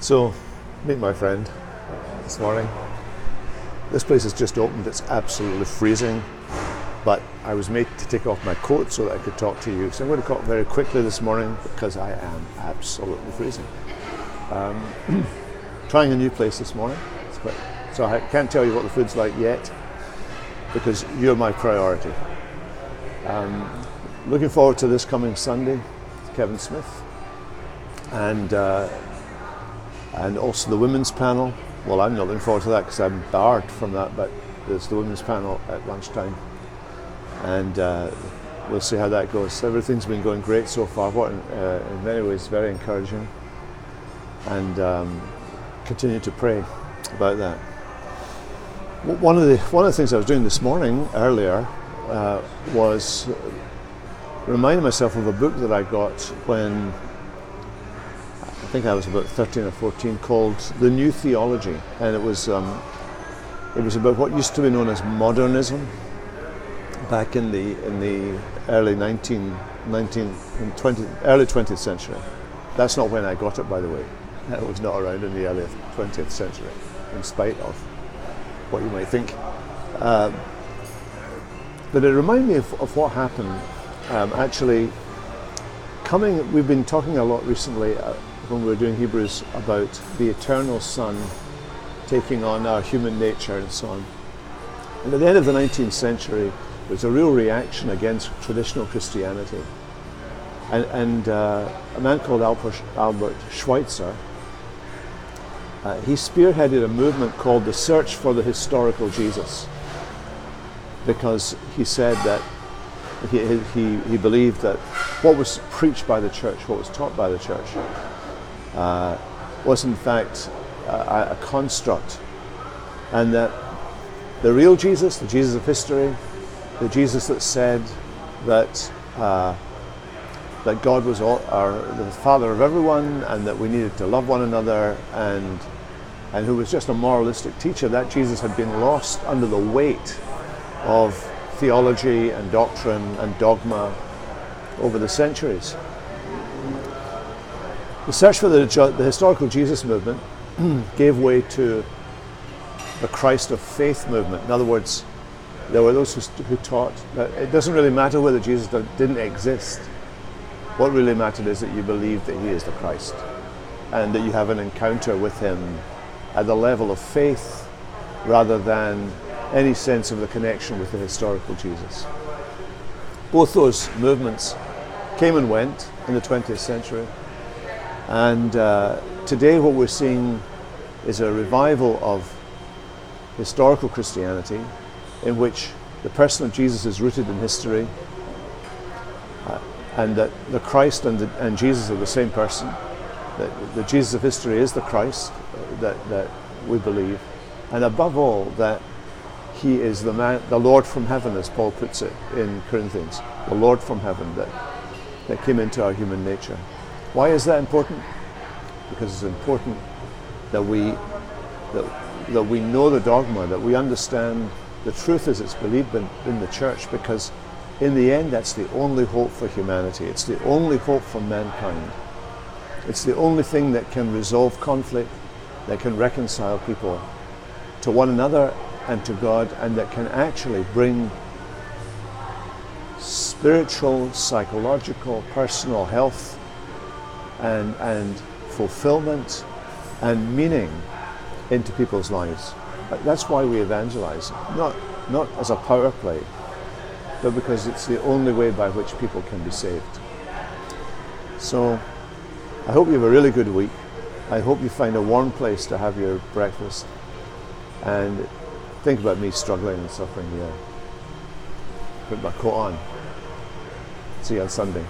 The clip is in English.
So, meet my friend this morning. This place has just opened, it's absolutely freezing, but I was made to take off my coat so that I could talk to you. So I'm going to talk very quickly this morning because I am absolutely freezing. Trying a new place this morning, so I can't tell you what the food's like yet because you're my priority. Looking forward to this coming Sunday, Kevin Smith, and also the women's panel. Well, I'm not looking forward to that because I'm barred from that, but there's the women's panel at lunchtime, and we'll see how that goes. Everything's been going great so far, in many ways very encouraging, and continue to pray about that. One of the things I was doing this morning earlier was reminding myself of a book that I got when I think I was about 13 or 14, called The New Theology, and it was about what used to be known as modernism back in the early 20th century. That's not when I got it, by the way. It was not around in the early 20th century, in spite of what you might think. But it reminded me of what happened. We've been talking a lot recently when we were doing Hebrews about the eternal Son taking on our human nature and so on. And at the end of the 19th century, there was a real reaction against traditional Christianity. And a man called Albert Schweitzer, he spearheaded a movement called the Search for the Historical Jesus, because he said that he believed that what was preached by the church, what was taught by the church, was in fact a construct, and that the real Jesus, the Jesus of history, the Jesus that said that God was the Father of everyone, and that we needed to love one another, and who was just a moralistic teacher, that Jesus had been lost under the weight of theology and doctrine and dogma over the centuries. The Search for the Historical Jesus movement gave way to the Christ of Faith movement. In other words, there were those who taught that it doesn't really matter whether Jesus didn't exist. What really mattered is that you believe that he is the Christ, and that you have an encounter with him at the level of faith rather than any sense of the connection with the historical Jesus. Both those movements came and went in the 20th century, and today what we're seeing is a revival of historical Christianity in which the person of Jesus is rooted in history, and that the Christ and Jesus are the same person, that the Jesus of history is the Christ that we believe, and above all that he is the Lord from heaven, as Paul puts it in Corinthians, the Lord from heaven that came into our human nature. Why is that important? Because it's important that we know the dogma, that we understand the truth as it's believed in the church, because in the end that's the only hope for humanity. It's the only hope for mankind. It's the only thing that can resolve conflict, that can reconcile people to one another and to God, and that can actually bring spiritual, psychological, personal health and fulfillment and meaning into people's lives. That's why we evangelize, not as a power play, but because it's the only way by which people can be saved. So I hope you have a really good week. I hope you find a warm place to have your breakfast, and think about me struggling and suffering here. Put my coat on. See you on Sunday.